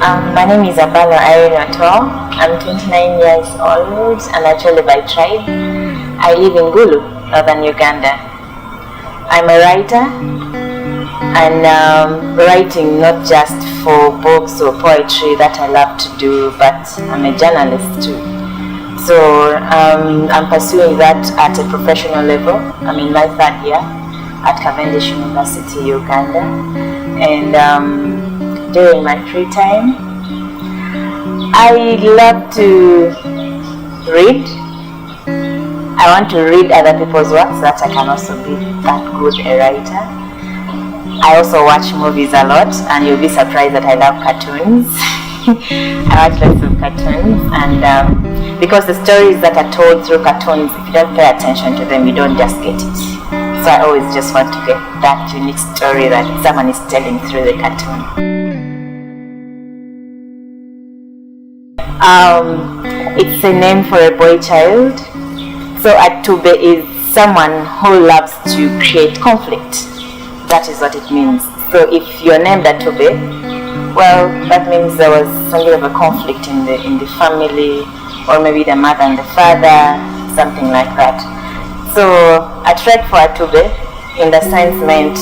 My name is Abalo Irene Otto. I'm 29 years old and actually by tribe. I live in Gulu, northern Uganda. I'm a writer and writing not just for books or poetry that I love to do, but I'm a journalist too. So I'm pursuing that at a professional level. I'm in my third year at Cavendish University, Uganda. And during my free time, I love to read. I want to read other people's works so that I can also be that good a writer. I also watch movies a lot, and you'll be surprised that I love cartoons. I watch lots of cartoons, and because the stories that are told through cartoons, if you don't pay attention to them, you don't just get it. So I always just want to get that unique story that someone is telling through the cartoon. It's a name for a boy child. So Atube is someone who loves to create conflict. That is what it means. So if you're named Atube, well, that means there was some bit of a conflict in the family, or maybe the mother and the father, something like that. So a trek for Atube, in the sense, meant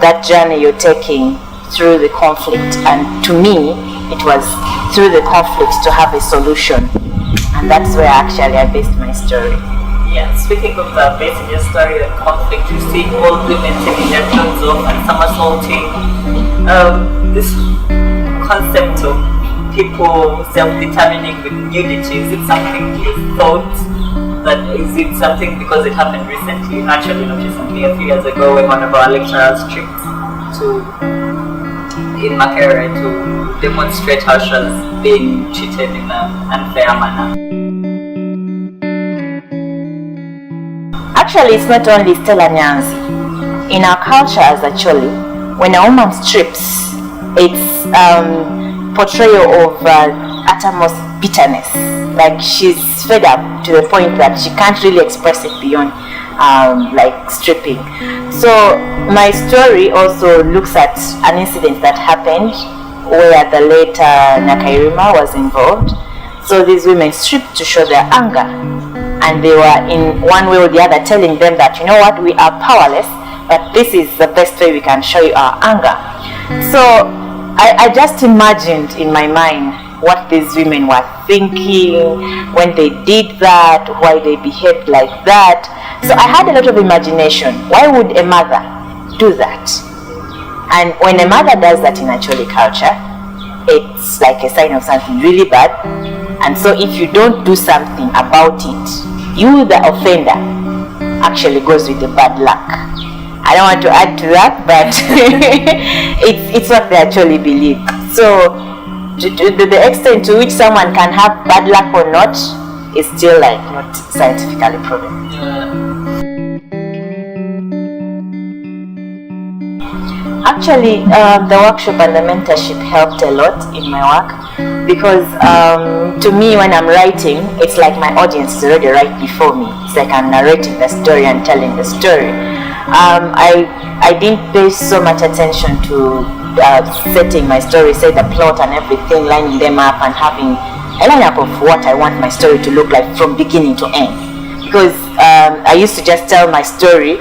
that journey you're taking through the conflict, and to me, it was through the conflict to have a solution, and that's where actually I based my story. Yeah, speaking of basing your story on conflict, you see old women taking their clothes off and somersaulting. This concept of people self-determining with nudity, is it something you thought that, is it something because it happened recently? Actually, not recently, a few years ago, when one of our lecturers tripped in Makerere to demonstrate how she was being treated in an unfair manner. Actually, it's not only Stella Nyanzi. In our cultures, actually, when a woman strips, it's portrayal of uttermost bitterness. Like she's fed up to the point that she can't really express it beyond like stripping. So my story also looks at an incident that happened where the late Nakairima was involved. So these women stripped to show their anger, and they were in one way or the other telling them that, you know what, we are powerless, but this is the best way we can show you our anger. So I just imagined in my mind what these women were thinking when they did that, why they behaved like that. So I had a lot of imagination. Why would a mother do that? And when a mother does that in Acholi culture, it's like a sign of something really bad. And so if you don't do something about it, you, the offender, actually goes with the bad luck. I don't want to add to that, but it's what they actually believe. So to the extent to which someone can have bad luck or not is still like not scientifically proven. Actually, the workshop and the mentorship helped a lot in my work, because to me, when I'm writing, it's like my audience is already right before me. It's like I'm narrating the story and telling the story. I didn't pay so much attention to setting my story, say the plot and everything, lining them up and having a lineup of what I want my story to look like from beginning to end. Because I used to just tell my story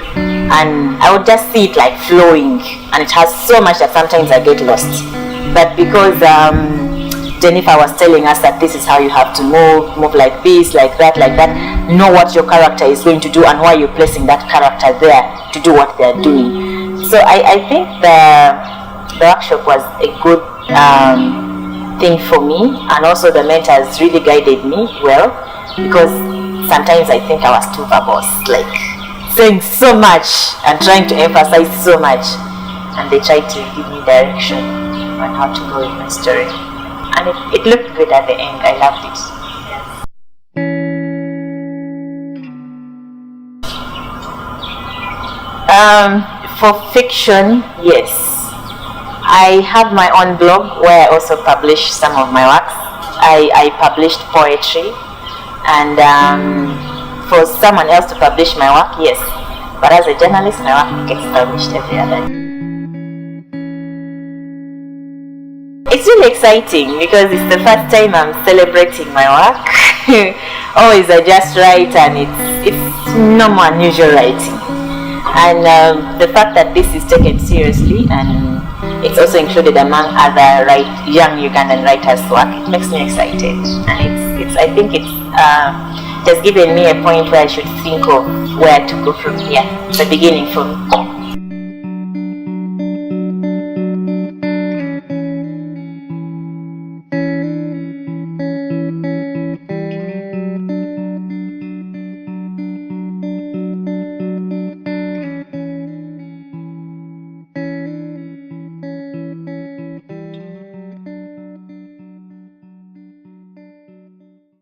and I would just see it like flowing, and it has so much that sometimes I get lost. But because Jennifer was telling us that this is how you have to move like this, like that, know what your character is going to do and why you're placing that character there to do what they're doing. So I think the workshop was a good thing for me, and also the mentors really guided me well, because sometimes I think I was too verbose, like saying so much and trying to emphasize so much, and they tried to give me direction on how to go with my story, and it looked good at the end. I loved it. For fiction, yes. I have my own blog where I also publish some of my works. I published poetry, and for someone else to publish my work, yes. But as a journalist, my work gets published every other day. it's really exciting because it's the first time I'm celebrating my work. Always I just write, and it's no more unusual writing. And the fact that this is taken seriously and it's also included among other young Ugandan writers' work, it makes me excited. And I think it has given me a point where I should think of where to go from here, the beginning from.